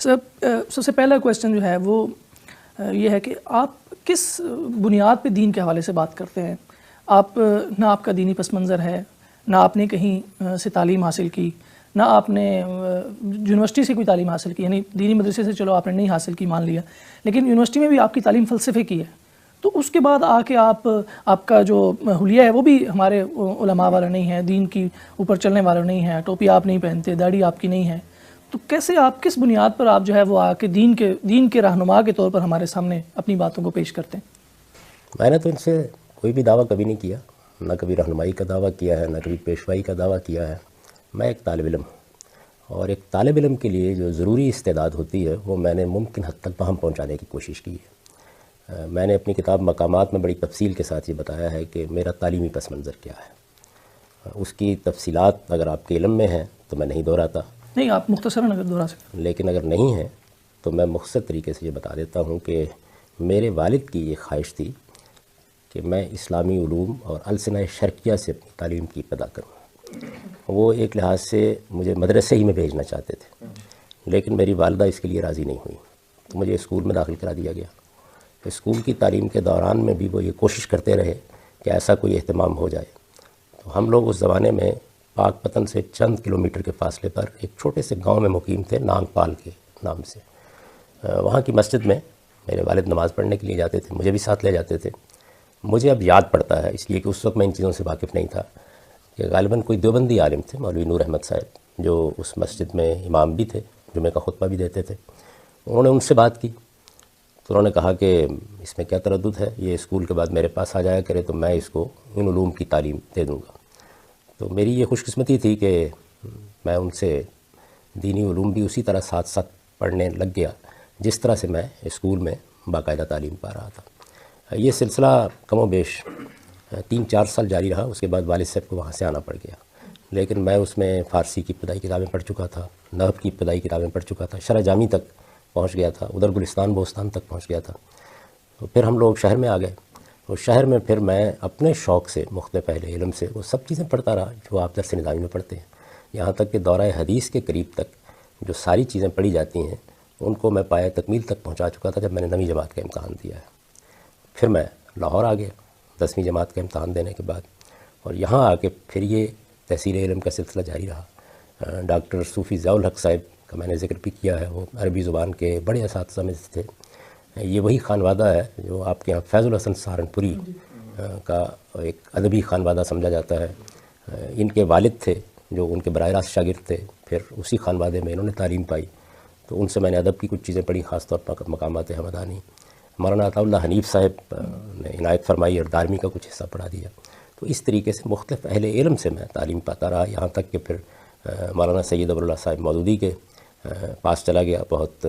سب سے پہلا کویسچن جو ہے وہ یہ ہے کہ آپ کس بنیاد پہ دین کے حوالے سے بات کرتے ہیں؟ آپ نہ آپ کا دینی پس منظر ہے، نہ آپ نے کہیں سے تعلیم حاصل کی، نہ آپ نے یونیورسٹی سے کوئی تعلیم حاصل کی، یعنی دینی مدرسے سے چلو آپ نے نہیں حاصل کی مان لیا، لیکن یونیورسٹی میں بھی آپ کی تعلیم فلسفے کی ہے، تو اس کے بعد آ کے آپ کا جو حلیہ ہے وہ بھی ہمارے علماء والا نہیں ہے، دین کی اوپر چلنے والا نہیں ہے، ٹوپی آپ نہیں پہنتے، داڑھی آپ کی نہیں ہے، تو کیسے آپ کس بنیاد پر آپ جو ہے وہ آ کے دین کے رہنما کے طور پر ہمارے سامنے اپنی باتوں کو پیش کرتے ہیں؟ میں نے تو ان سے کوئی بھی دعویٰ کبھی نہیں کیا، نہ کبھی رہنمائی کا دعویٰ کیا ہے، نہ کبھی پیشوائی کا دعویٰ کیا ہے۔ میں ایک طالب علم ہوں، اور ایک طالب علم کے لیے جو ضروری استعداد ہوتی ہے وہ میں نے ممکن حد تک وہاں پہنچانے کی کوشش کی ہے۔ میں نے اپنی کتاب مقامات میں بڑی تفصیل کے ساتھ یہ بتایا ہے کہ میرا تعلیمی پس منظر کیا ہے۔ اس کی تفصیلات اگر آپ کے علم میں ہیں تو میں نہیں دہراتا، نہیں آپ مختصراً اگر دہرا سکیں، لیکن اگر نہیں ہیں تو میں مختصر طریقے سے یہ بتا دیتا ہوں کہ میرے والد کی یہ خواہش تھی کہ میں اسلامی علوم اور السنہ شرقیہ سے اپنی تعلیم کی ابتدا کروں۔ وہ ایک لحاظ سے مجھے مدرسے ہی میں بھیجنا چاہتے تھے، لیکن میری والدہ اس کے لیے راضی نہیں ہوئی، تو مجھے اسکول میں داخل کرا دیا گیا۔ اسکول کی تعلیم کے دوران میں بھی وہ یہ کوشش کرتے رہے کہ ایسا کوئی اہتمام ہو جائے۔ تو ہم لوگ اس زمانے میں پاک پتن سے چند کلومیٹر کے فاصلے پر ایک چھوٹے سے گاؤں میں مقیم تھے، نانگ پال کے نام سے۔ وہاں کی مسجد میں میرے والد نماز پڑھنے کے لیے جاتے تھے، مجھے بھی ساتھ لے جاتے تھے۔ مجھے اب یاد پڑتا ہے، اس لیے کہ اس وقت میں ان چیزوں سے واقف نہیں تھا، کہ غالباً کوئی دیوبندی عالم تھے، مولوی نور احمد صاحب، جو اس مسجد میں امام بھی تھے، جمعہ کا خطبہ بھی دیتے تھے۔ انہوں نے ان سے بات کی تو انہوں نے کہا کہ اس میں کیا تردد ہے، یہ اسکول کے بعد میرے پاس آ جایا کرے تو میں اس کو ان علوم کی تعلیم دے دوں گا۔ تو میری یہ خوش قسمتی تھی کہ میں ان سے دینی علوم بھی اسی طرح ساتھ ساتھ پڑھنے لگ گیا جس طرح سے میں اسکول میں باقاعدہ تعلیم پا رہا تھا۔ یہ سلسلہ کم و بیش 3-4 سال جاری رہا، اس کے بعد والد صاحب کو وہاں سے آنا پڑ گیا، لیکن میں اس میں فارسی کی ابتدائی کتابیں پڑھ چکا تھا، نحو کی ابتدائی کتابیں پڑھ چکا تھا، شرح جامی تک پہنچ گیا تھا، ادھر گلستان بوستان تک پہنچ گیا تھا۔ تو پھر ہم لوگ شہر میں آ گئے، اور شہر میں پھر میں اپنے شوق سے مختلف اہل علم سے وہ سب چیزیں پڑھتا رہا جو آپ درس نظامی میں پڑھتے ہیں، یہاں تک کہ دورہ حدیث کے قریب تک جو ساری چیزیں پڑھی جاتی ہیں ان کو میں پایہ تکمیل تک پہنچا چکا تھا جب میں نے 9ویں جماعت کا امتحان دیا ہے۔ پھر میں لاہور آ گیا 10ویں جماعت کا امتحان دینے کے بعد، اور یہاں آ کے پھر یہ تحصیل علم کا سلسلہ جاری رہا۔ ڈاکٹر صوفی ضیاء الحق صاحب کا میں نے ذکر بھی کیا ہے، وہ عربی زبان کے بڑے اساتذہ میں سے تھے۔ یہ وہی خانوادہ ہے جو آپ کے یہاں فیض الحسن سہارنپوری کا ایک ادبی خانوادہ سمجھا جاتا ہے۔ ان کے والد تھے جو ان کے براہ راست شاگرد تھے، پھر اسی خانوادے میں انہوں نے تعلیم پائی، تو ان سے میں نے ادب کی کچھ چیزیں پڑھی، خاص طور پر مقامات حمدانی۔ مولانا عطا اللہ حنیف صاحب نے عنایت فرمائی اور دارمی کا کچھ حصہ پڑھا دیا۔ تو اس طریقے سے مختلف اہل علم سے میں تعلیم پاتا رہا، یہاں تک کہ پھر مولانا سید ابواللہ صاحب مودودی کے پاس چلا گیا۔ بہت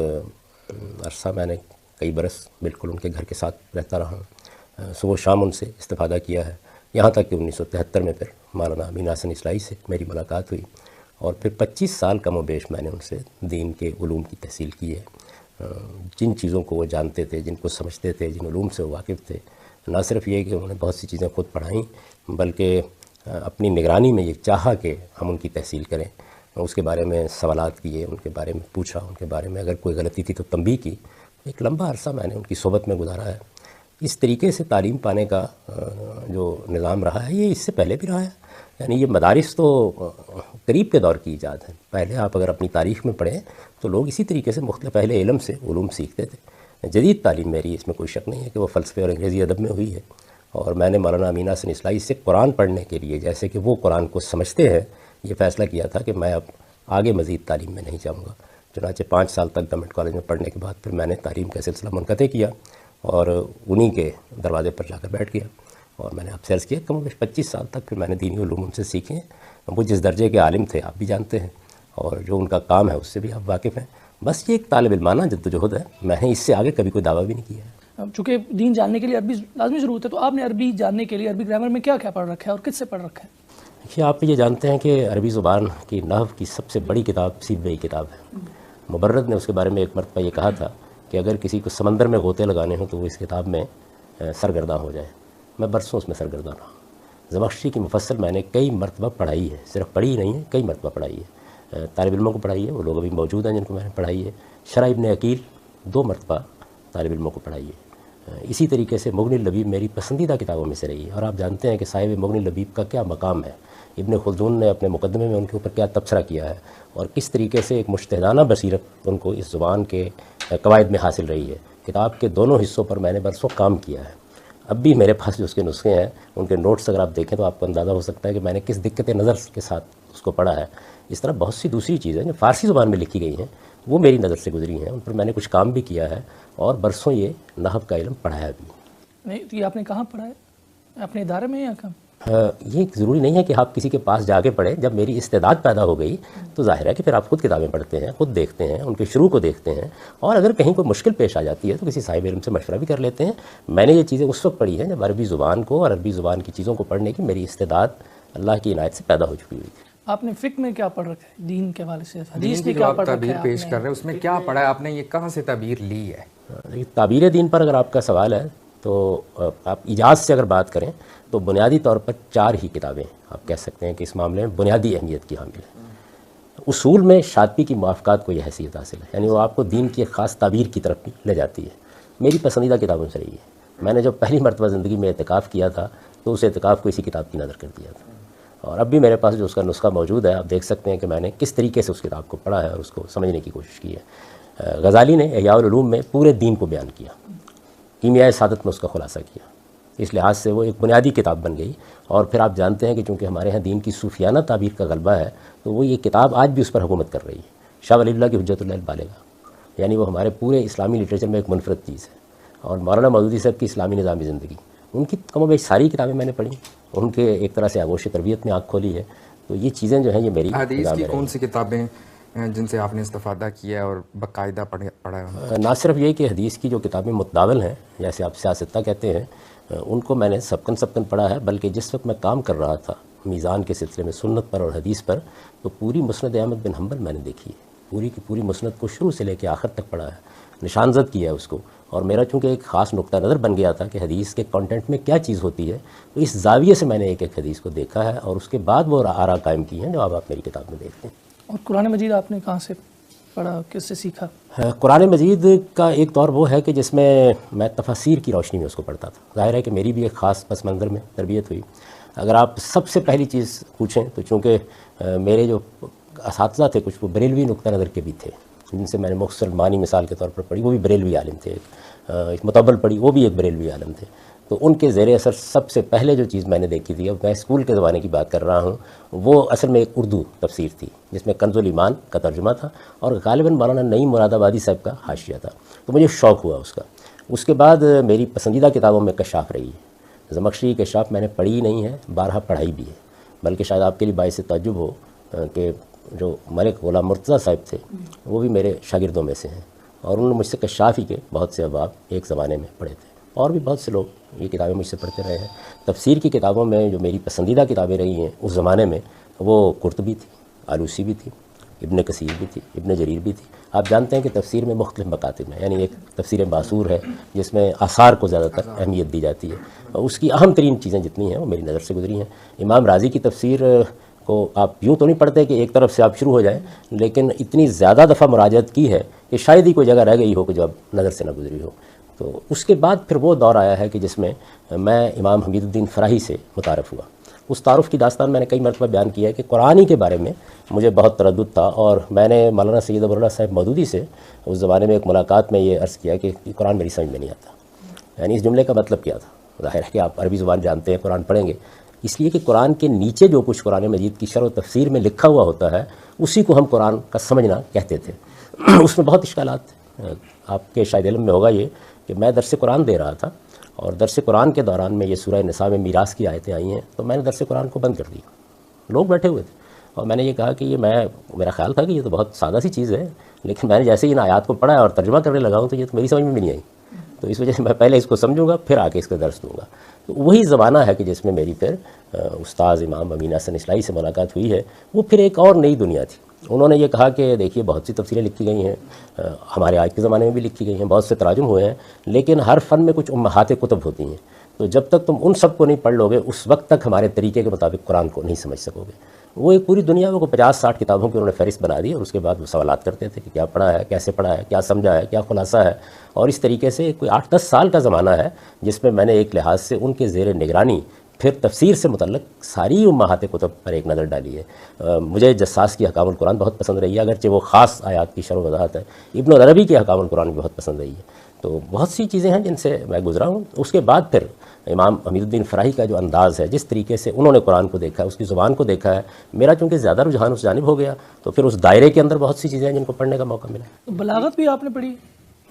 عرصہ میں نے کئی برس بالکل ان کے گھر کے ساتھ رہتا رہا ہوں، صبح و شام ان سے استفادہ کیا ہے، یہاں تک کہ 1973 میں پھر مولانا امین حسن اصلاحی سے میری ملاقات ہوئی، اور پھر 25 سال کم و بیش میں نے ان سے دین کے علوم کی تحصیل کی ہے۔ جن چیزوں کو وہ جانتے تھے، جن کو سمجھتے تھے، جن علوم سے وہ واقف تھے، نہ صرف یہ کہ انہوں نے بہت سی چیزیں خود پڑھائیں، بلکہ اپنی نگرانی میں یہ چاہا کہ ہم ان کی تحصیل کریں، اس کے بارے میں سوالات کیے، ان کے بارے میں پوچھا، ان کے بارے میں اگر کوئی غلطی تھی تو تنبیہ کی۔ ایک لمبا عرصہ میں نے ان کی صحبت میں گزارا ہے۔ اس طریقے سے تعلیم پانے کا جو نظام رہا ہے یہ اس سے پہلے بھی رہا ہے، یعنی یہ مدارس تو قریب کے دور کی ایجاد ہے۔ پہلے آپ اگر اپنی تاریخ میں پڑھیں تو لوگ اسی طریقے سے مختلف اہل علم سے علوم سیکھتے تھے۔ جدید تعلیم میری اس میں کوئی شک نہیں ہے کہ وہ فلسفے اور انگریزی ادب میں ہوئی ہے، اور میں نے مولانا امین حسن اصلاحی سے قرآن پڑھنے کے لیے، جیسے کہ وہ قرآن کو سمجھتے ہیں، یہ فیصلہ کیا تھا کہ میں اب آگے مزید تعلیم میں نہیں جاؤں گا۔ چنانچہ 5 سال تک گورنمنٹ کالج میں پڑھنے کے بعد پھر میں نے تعلیم کا سلسلہ منقطع کیا اور انہی کے دروازے پر جا کر بیٹھ گیا، اور میں نے آپ سے عرض کیا کم و بیش 25 سال تک پھر میں نے دینی علوم ان سے سیکھے ہیں۔ وہ جس درجے کے عالم تھے آپ بھی جانتے ہیں، اور جو ان کا کام ہے اس سے بھی آپ واقف ہیں۔ بس یہ ایک طالب علمانہ جدوجہد ہے، میں نے اس سے آگے کبھی کوئی دعویٰ بھی نہیں کیا ہے۔ چونکہ دین جاننے کے لیے عربی لازمی ضرورت ہے، تو آپ نے عربی جاننے کے لیے عربی گرامر میں کیا کیا پڑھ رکھا ہے اور کس سے پڑھ رکھا ہے؟ دیکھیے، آپ یہ جانتے ہیں کہ عربی زبان کی نحو کی سب سے بڑی کتاب سیبویئی کتاب ہے۔ مبرد نے اس کے بارے میں ایک مرتبہ یہ کہا تھا کہ اگر کسی کو سمندر میں غوطے لگانے ہوں تو وہ اس کتاب میں سرگرداں ہو جائے۔ میں برسوں اس میں سرگرداں رہا۔ زمخشری کی مفصل میں نے کئی مرتبہ پڑھائی ہے، صرف پڑھی ہی نہیں ہے، کئی مرتبہ پڑھائی ہے۔ طالب علموں کو پڑھائی ہے، وہ لوگ ابھی موجود ہیں جن کو میں نے پڑھائی ہے۔ شرح ابن عقیل 2 مرتبہ طالب علموں کو پڑھائی ہے۔ اسی طریقے سے مغنی اللبیب میری پسندیدہ کتابوں میں سے رہی ہے، اور آپ جانتے ہیں کہ صاحب مغنی اللبیب کا کیا مقام ہے۔ ابن خلدون نے اپنے مقدمے میں ان کے اوپر کیا تبصرہ کیا ہے، اور کس طریقے سے ایک مجتہدانہ بصیرت ان کو اس زبان کے قواعد میں حاصل رہی ہے۔ کتاب کے دونوں حصوں پر میں نے برسوں کام کیا ہے۔ اب بھی میرے پاس جو اس کے نسخے ہیں، ان کے نوٹس اگر آپ دیکھیں تو آپ کو اندازہ ہو سکتا ہے کہ میں نے کس دقت نظر کے ساتھ اس کو پڑھا ہے۔ اس طرح بہت سی دوسری چیزیں جو فارسی زبان میں لکھی گئی ہیں وہ میری نظر سے گزری ہیں، ان پر میں نے کچھ کام بھی کیا ہے، اور برسوں یہ نحو کا علم پڑھایا بھی۔ نہیں تو یہ آپ نے کہاں پڑھا ہے؟ اپنے ادارے میں یا کہاں؟ یہ ضروری نہیں ہے کہ آپ کسی کے پاس جا کے پڑھیں۔ جب میری استعداد پیدا ہو گئی تو ظاہر ہے کہ پھر آپ خود کتابیں پڑھتے ہیں، خود دیکھتے ہیں، ان کے شروع کو دیکھتے ہیں، اور اگر کہیں کوئی مشکل پیش آ جاتی ہے تو کسی صاحب علم سے مشورہ بھی کر لیتے ہیں۔ میں نے یہ چیزیں اس وقت پڑھی ہیں جب عربی زبان کو اور عربی زبان کی چیزوں کو پڑھنے کی میری استعداد اللہ کی عنایت سے پیدا ہو چکی ہوئی تھی۔ آپ نے فقہ میں کیا پڑھ رکھا ہے؟ دین کے حوالے سے حدیث دین میں کی کیا جو آپ پڑھ رکھا تعبیر ہے پیش آپ کر نے؟ رہے ہیں اس میں کیا پڑھا ہے آپ نے؟ یہ کہاں سے تعبیر لی ہے؟ تعبیر دین پر اگر آپ کا سوال ہے تو آپ ایجاز سے اگر بات کریں تو بنیادی طور پر 4 ہی کتابیں آپ کہہ سکتے ہیں کہ اس معاملے میں بنیادی اہمیت کی حامل ہیں۔ اصول میں شاطبی کی موافقات کو یہ حیثیت حاصل ہے، یعنی وہ آپ کو دین کی ایک خاص تعبیر کی طرف لے جاتی ہے۔ میری پسندیدہ کتابوں سے رہی ہے۔ میں نے جب پہلی مرتبہ زندگی میں اعتکاف کیا تھا تو اس اعتکاف کو اسی کتاب کی نظر کر دیا تھا، اور اب بھی میرے پاس جو اس کا نسخہ موجود ہے، آپ دیکھ سکتے ہیں کہ میں نے کس طریقے سے اس کتاب کو پڑھا ہے اور اس کو سمجھنے کی کوشش کی ہے۔ غزالی نے احیاء العلوم میں پورے دین کو بیان کیا، کیمیائے سعادت میں اس کا خلاصہ کیا، اس لحاظ سے وہ ایک بنیادی کتاب بن گئی۔ اور پھر آپ جانتے ہیں کہ چونکہ ہمارے ہاں دین کی صوفیانہ تعبیر کا غلبہ ہے تو وہ یہ کتاب آج بھی اس پر حکومت کر رہی ہے۔ شاہ ولی اللہ کی حجت اللہ البالغہ، یعنی وہ ہمارے پورے اسلامی لٹریچر میں ایک منفرد چیز ہے۔ اور مولانا مودودی صاحب کی اسلامی نظامی زندگی، ان کی کم و بیش ساری کتابیں میں نے پڑھی، ان کے ایک طرح سے آغوش تربیت میں آنکھ کھولی ہے۔ تو یہ چیزیں جو ہیں یہ میری حدیث کی کون سی کتابیں جن سے آپ نے استفادہ کیا ہے اور باقاعدہ پڑھا ہے؟ نہ صرف یہ کہ حدیث کی جو کتابیں متداول ہیں، جیسے آپ سیاستہ کہتے ہیں، ان کو میں نے سبکن پڑھا ہے، بلکہ جس وقت میں کام کر رہا تھا میزان کے سلسلے میں سنت پر اور حدیث پر، تو پوری مسند احمد بن حنبل میں نے دیکھی ہے، پوری کی پوری مسند کو شروع سے لے کے آخر تک پڑھا ہے، نشان زد کیا ہے اس کو۔ اور میرا چونکہ ایک خاص نقطہ نظر بن گیا تھا کہ حدیث کے کانٹینٹ میں کیا چیز ہوتی ہے، تو اس زاویے سے میں نے ایک ایک حدیث کو دیکھا ہے، اور اس کے بعد وہ آراء قائم کی ہیں جو آپ میری کتاب میں دیکھتے ہیں۔ اور قرآن مجید آپ نے کہاں سے پڑھا، کس سے سیکھا؟ قرآن مجید کا ایک دور وہ ہے کہ جس میں میں تفاسیر کی روشنی میں اس کو پڑھتا تھا۔ ظاہر ہے کہ میری بھی ایک خاص پس منظر میں تربیت ہوئی۔ اگر آپ سب سے پہلی چیز پوچھیں تو چونکہ میرے جو اساتذہ تھے کچھ وہ بریلوی نقطہ نظر کے بھی تھے، جن سے میں نے مختصر معنی مثال کے طور پر پڑھی، وہ بھی بریلوی عالم تھے۔ ایک متول پڑھی، وہ بھی ایک بریلوی عالم تھے۔ تو ان کے زیر اثر سب سے پہلے جو چیز میں نے دیکھی تھی، اب میں اسکول کے زمانے کی بات کر رہا ہوں، وہ اصل میں ایک اردو تفسیر تھی جس میں کنز الایمان کا ترجمہ تھا، اور غالباً مولانا نعیم مراد آبادی صاحب کا حاشیہ تھا۔ تو مجھے شوق ہوا اس کا۔ اس کے بعد میری پسندیدہ کتابوں میں کشاف رہی ہے۔ زمخشری کشاف میں نے پڑھی نہیں ہے، بارہا پڑھائی بھی ہے، بلکہ شاید آپ کے لیے باعث تعجب ہو کہ جو ملک غلام مرتضیٰ صاحب تھے وہ بھی میرے شاگردوں میں سے ہیں، اور انہوں نے مجھ سے کشاف ہی کے بہت سے ابواب ایک زمانے میں پڑھے تھے، اور بھی بہت سے لوگ یہ کتابیں مجھ سے پڑھتے رہے ہیں۔ تفسیر کی کتابوں میں جو میری پسندیدہ کتابیں رہی ہیں اس زمانے میں، وہ قرطبی تھی، آلوسی بھی تھی، ابن کثیر بھی تھی، ابن جریر بھی تھی۔ آپ جانتے ہیں کہ تفسیر میں مختلف مکاتب ہیں، یعنی ایک تفسیر باصور ہے جس میں آثار کو زیادہ تر اہمیت دی جاتی ہے، اور اس کی اہم ترین چیزیں جتنی ہیں وہ میری نظر سے گزری ہیں۔ امام راضی کی تفسیر کو آپ یوں تو نہیں پڑھتے کہ ایک طرف سے آپ شروع ہو جائیں، لیکن اتنی زیادہ دفعہ مراجعت کی ہے کہ شاید ہی کوئی جگہ رہ گئی ہو کہ جو اب نظر سے نہ گزری ہو۔ تو اس کے بعد پھر وہ دور آیا ہے کہ جس میں میں امام حمید الدین فراہی سے متعارف ہوا۔ اس تعارف کی داستان میں نے کئی مرتبہ بیان کیا ہے کہ قرآن کے بارے میں مجھے بہت تردد تھا، اور میں نے مولانا سید ابو اللہ صاحب مودودی سے اس زمانے میں ایک ملاقات میں یہ عرض کیا کہ قرآن میری سمجھ میں نہیں آتا۔ یعنی اس جملے کا مطلب کیا تھا؟ ظاہر ہے کہ آپ عربی زبان جانتے ہیں، قرآن پڑھیں گے، اس لیے کہ قرآن کے نیچے جو کچھ قرآن مجید کی شرح و تفسیر میں لکھا ہوا ہوتا ہے اسی کو ہم قرآن کا سمجھنا کہتے تھے۔ اس میں بہت اشکالات تھے۔ آپ کے شاید علم میں ہوگا یہ کہ میں درس قرآن دے رہا تھا، اور درس قرآن کے دوران میں یہ سورہ نساء میں میراث کی آیتیں آئی ہیں، تو میں نے درس قرآن کو بند کر دیا۔ لوگ بیٹھے ہوئے تھے، اور میں نے یہ کہا کہ یہ میرا خیال تھا کہ یہ تو بہت سادہ سی چیز ہے، لیکن میں نے جیسے ہی ان آیات کو پڑھا اور ترجمہ کرنے لگا ہوں تو یہ تو میری سمجھ میں بھی نہیں آئی، تو اس وجہ سے میں پہلے اس کو سمجھوں گا پھر آ کے اس کا درس دوں گا۔ تو وہی زمانہ ہے کہ جس میں میری پھر استاذ امام امین حسن اصلاحی سے ملاقات ہوئی ہے۔ وہ پھر ایک اور نئی دنیا تھی۔ انہوں نے یہ کہا کہ دیکھیے بہت سی تفسیریں لکھی گئی ہیں، ہمارے آج کے زمانے میں بھی لکھی گئی ہیں، بہت سے تراجم ہوئے ہیں، لیکن ہر فن میں کچھ امہات کتب ہوتی ہیں۔ تو جب تک تم ان سب کو نہیں پڑھ لو گے اس وقت تک ہمارے طریقے کے مطابق قرآن کو نہیں سمجھ سکو گے. وہ ایک پوری دنیا میں کو 50-60 کتابوں کی انہوں نے فہرست بنا دی اور اس کے بعد وہ سوالات کرتے تھے کہ کیا پڑھا ہے, کیسے پڑھا ہے, کیا سمجھا ہے, کیا خلاصہ ہے. اور اس طریقے سے کوئی 8-10 سال کا زمانہ ہے جس میں میں نے ایک لحاظ سے ان کے زیر نگرانی پھر تفسیر سے متعلق ساری امہات کتب پر ایک نظر ڈالی ہے. مجھے جساس کی احکام القرآن بہت پسند رہی ہے, اگرچہ وہ خاص آیات کی شرح و وضاحت ہے. ابن العربی کی احکام القرآن بھی بہت پسند رہی ہے. تو بہت سی چیزیں ہیں جن سے میں گزرا ہوں. اس کے بعد پھر امام حمید الدین فراہی کا جو انداز ہے, جس طریقے سے انہوں نے قرآن کو دیکھا ہے, اس کی زبان کو دیکھا ہے, میرا چونکہ زیادہ رجحان اس جانب ہو گیا تو پھر اس دائرے کے اندر بہت سی چیزیں ہیں جن کو پڑھنے کا موقع ملا. بلاغت بھی آپ نے پڑھی؟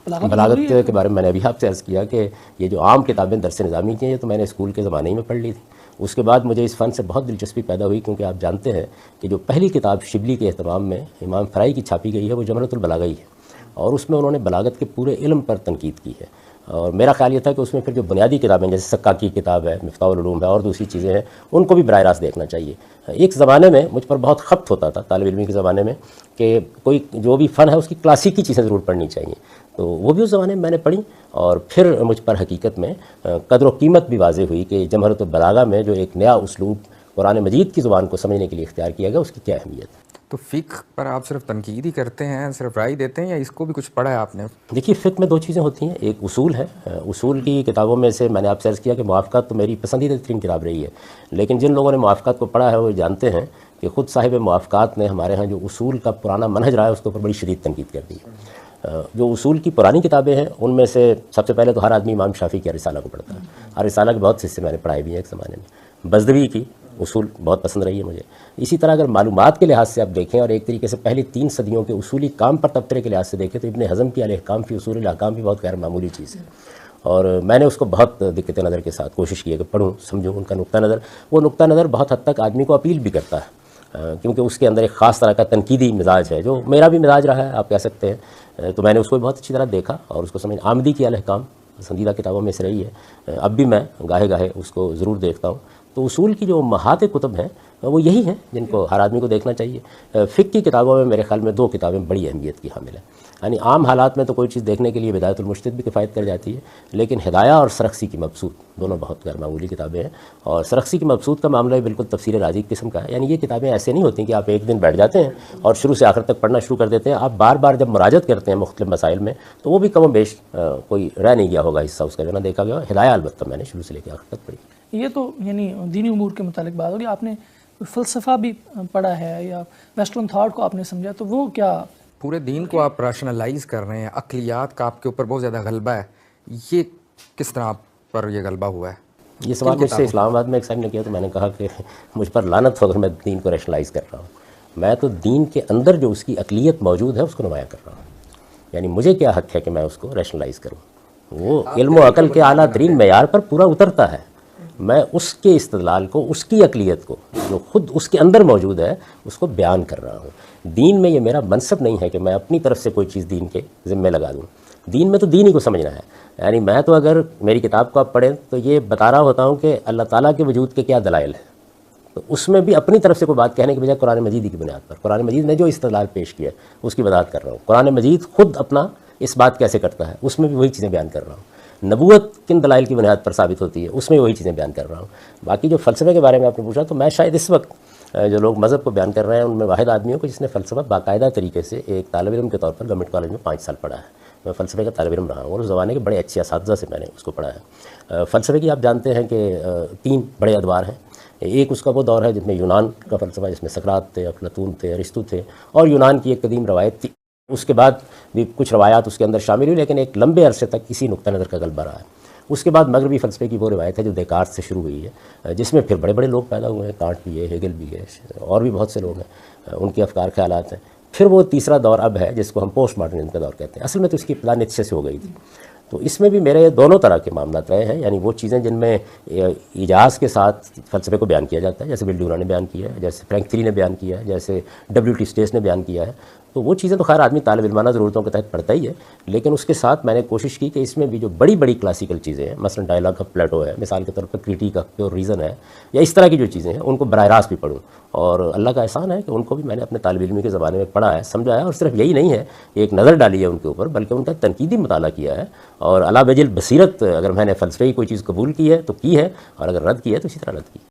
بلاغت کے بارے میں نے ابھی آپ سے عرض کیا کہ یہ جو عام کتابیں درس نظامی کی ہیں یہ تو میں نے اسکول کے زمانے ہی میں پڑھ لی تھی. اس کے بعد مجھے اس فن سے بہت دلچسپی پیدا ہوئی کیونکہ آپ جانتے ہیں کہ جو پہلی کتاب شبلی کے اہتمام میں امام فراہی کی چھاپی گئی ہے وہ جمرۃ البلاغہ ہی ہے, اور اس میں انہوں نے بلاغت کے پورے علم پر تنقید کی ہے. اور میرا خیال یہ تھا کہ اس میں پھر جو بنیادی کتابیں جیسے سکاکی کی کتاب ہے, مفتاح العلوم ہے, اور دوسری چیزیں ہیں, ان کو بھی براہ راست دیکھنا چاہیے. ایک زمانے میں مجھ پر بہت خبت ہوتا تھا طالب علمی کے زمانے میں کہ کوئی جو بھی فن ہے اس کی کلاسیکی چیزیں ضرور پڑھنی چاہیے. تو وہ بھی اس زمانے میں میں نے پڑھی, اور پھر مجھ پر حقیقت میں قدر و قیمت بھی واضح ہوئی کہ جمہرۃ البلاغہ میں جو ایک نیا اسلوب قرآن مجید کی زبان کو سمجھنے کے لیے اختیار کیا گیا, اس کی کیا اہمیت ہے. تو فقہ پر آپ صرف تنقید ہی کرتے ہیں, صرف رائے دیتے ہیں, یا اس کو بھی کچھ پڑھا ہے آپ نے؟ دیکھیے فقہ میں 2 چیزیں ہوتی ہیں. ایک اصول ہے, اصول کی کتابوں میں سے میں نے آپ سے عرض کیا کہ موافقات تو میری پسندیدہ ترین کتاب رہی ہے, لیکن جن لوگوں نے موافقات کو پڑھا ہے وہ جانتے ہیں کہ خود صاحب موافقات نے ہمارے ہاں جو اصول کا پرانا منہج رہا ہے اس کے اوپر بڑی شدید تنقید کر دی ہے. جو اصول کی پرانی کتابیں ہیں ان میں سے سب سے پہلے تو ہر آدمی امام شافعی کی رسالہ کو پڑھتا ہے, اور رسالہ کے بہت سے حصے میں نے پڑھائے بھی ہیں ایک زمانے میں. بزدوی کی اصول بہت پسند رہی ہے مجھے. اسی طرح اگر معلومات کے لحاظ سے آپ دیکھیں اور ایک طریقے سے پہلی 3 صدیوں کے اصولی کام پر تبصرے کے لحاظ سے دیکھیں تو ابن حزم کی الاحکام فی اصول الاحکام بھی بہت غیر معمولی چیز ہے, اور میں نے اس کو بہت دقت نظر کے ساتھ کوشش کی ہے کہ پڑھوں, سمجھوں ان کا نقطہ نظر. وہ نقطہ نظر بہت حد تک آدمی کو اپیل بھی کرتا ہے کیونکہ اس کے اندر ایک خاص طرح کا تنقیدی مزاج ہے جو میرا بھی مزاج رہا ہے آپ کہہ سکتے ہیں. تو میں نے اس کو بہت اچھی طرح دیکھا اور اس کو سمجھ. آمدی کی الاحکام پسندیدہ کتابوں میں سے رہی ہے, اب بھی میں گاہے گاہے اس کو ضرور دیکھتا ہوں. تو اصول کی جو امہات کتب ہیں وہ یہی ہیں جن کو ہر آدمی کو دیکھنا چاہیے. فقہ کی کتابوں میں میرے خیال میں 2 کتابیں بڑی اہمیت کی حامل ہیں. یعنی عام حالات میں تو کوئی چیز دیکھنے کے لیے بدایت المجتہد بھی کفایت کر جاتی ہے, لیکن ہدایہ اور سرخسی کی مبسوط دونوں بہت غیر معمولی کتابیں ہیں. اور سرخسی کی مبسوط کا معاملہ بالکل تفسیر رازی قسم کا ہے. یعنی یہ کتابیں ایسے نہیں ہوتی کہ آپ ایک دن بیٹھ جاتے ہیں اور شروع سے آخر تک پڑھنا شروع کر دیتے ہیں. آپ بار بار جب مراجعت کرتے ہیں مختلف مسائل میں تو وہ بھی کم و بیش کوئی رہ نہیں گیا ہوگا حصہ اس کا جو نہ دیکھا گیا. ہدایہ البتہ میں نے شروع سے لے کے آخر تک پڑھی. یہ تو یعنی دینی امور کے متعلق بات ہوگی. آپ نے فلسفہ بھی پڑھا ہے یا ویسٹرن تھاٹ کو آپ نے سمجھا, تو وہ کیا پورے دین کو آپ ریشنلائز کر رہے ہیں, عقلیات کا آپ کے اوپر بہت زیادہ غلبہ ہے, یہ کس طرح آپ پر یہ غلبہ ہوا ہے؟ یہ سوال مجھ سے اسلام آباد میں ایک صاحب نے کیا تو میں نے کہا کہ مجھ پر لعنت ہو اگر میں دین کو ریشنلائز کر رہا ہوں. میں تو دین کے اندر جو اس کی عقلیت موجود ہے اس کو نمایاں کر رہا ہوں. یعنی مجھے کیا حق ہے کہ میں اس کو ریشنلائز کروں؟ وہ علم و عقل کے اعلیٰ ترین معیار پر پورا اترتا ہے. میں اس کے استدلال کو, اس کی عقلیت کو جو خود اس کے اندر موجود ہے اس کو بیان کر رہا ہوں. دین میں یہ میرا منصب نہیں ہے کہ میں اپنی طرف سے کوئی چیز دین کے ذمے لگا دوں. دین میں تو دین ہی کو سمجھنا ہے. یعنی میں تو اگر میری کتاب کو آپ پڑھیں تو یہ بتا رہا ہوتا ہوں کہ اللہ تعالیٰ کے وجود کے کیا دلائل ہیں, تو اس میں بھی اپنی طرف سے کوئی بات کہنے کے بجائے قرآن مجید کی بنیاد پر قرآن مجید نے جو استدلال پیش کیا ہے اس کی وضاحت کر رہا ہوں. قرآن مجید خود اپنا اس بات کیسے کرتا ہے اس میں بھی وہی چیزیں بیان کر رہا ہوں. نبوت کن دلائل کی بنیاد پر ثابت ہوتی ہے اس میں وہی چیزیں بیان کر رہا ہوں. باقی جو فلسفے کے بارے میں آپ نے پوچھا تو میں شاید اس وقت جو لوگ مذہب کو بیان کر رہے ہیں ان میں واحد آدمی ہوں کہ جس نے فلسفہ باقاعدہ طریقے سے ایک طالب علم کے طور پر گورنمنٹ کالج میں 5 سال پڑھا ہے. میں فلسفے کا طالب علم رہا ہوں اور اس زمانے کے بڑے اچھے اساتذہ سے میں نے اس کو پڑھا ہے. فلسفے کی آپ جانتے ہیں کہ 3 بڑے ادوار ہیں. ایک اس کا وہ دور ہے جس میں یونان کا فلسفہ, جس میں سقراط تھے, افلاطون تھے, ارسطو تھے, اور یونان کی ایک قدیم روایت تھی. اس کے بعد بھی کچھ روایات اس کے اندر شامل ہوئی, لیکن ایک لمبے عرصے تک اسی نقطہ نظر کا غلبہ رہا ہے. اس کے بعد مغربی فلسفے کی وہ روایت ہے جو دیکارت سے شروع ہوئی ہے, جس میں پھر بڑے بڑے لوگ پیدا ہوئے ہیں. کانٹ بھی ہے, ہیگل بھی ہے, اور بھی بہت سے لوگ ہیں, ان کے افکار خیالات ہیں. پھر وہ تیسرا دور اب ہے جس کو ہم پوسٹ ماڈرنزم کا دور کہتے ہیں. اصل میں تو اس کی ابتدا نیچے سے ہو گئی تھی. تو اس میں بھی میرے دونوں طرح کے معاملات رہے ہیں. یعنی وہ چیزیں جن میں ایجاز کے ساتھ فلسفے کو بیان کیا جاتا ہے, جیسے ویلڈورا نے بیان کیا ہے, جیسے فرینک تھری نے بیان کیا ہے, جیسے WT اسٹیس نے بیان کیا ہے. تو وہ چیزیں تو خیر آدمی طالب علمانہ ضرورتوں کے تحت پڑھتا ہی ہے, لیکن اس کے ساتھ میں نے کوشش کی کہ اس میں بھی جو بڑی بڑی کلاسیکل چیزیں ہیں, مثلا ڈائلاگ آف پلیٹو ہے, مثال کے طور پر کریٹیک آف پیور ریزن ہے, یا اس طرح کی جو چیزیں ہیں ان کو براہ راست بھی پڑھوں اور اللہ کا احسان ہے کہ ان کو بھی میں نے اپنے طالب علمی کے زمانے میں پڑھا ہے، سمجھا ہے، اور صرف یہی نہیں ہے کہ ایک نظر ڈالی ہے ان کے اوپر، بلکہ ان کا تنقیدی مطالعہ کیا ہے، اور علی وجہ البصیرت اگر میں نے فلسفے کی کوئی چیز قبول کی ہے تو کی ہے، اور اگر رد کی ہے تو اسی طرح رد کی.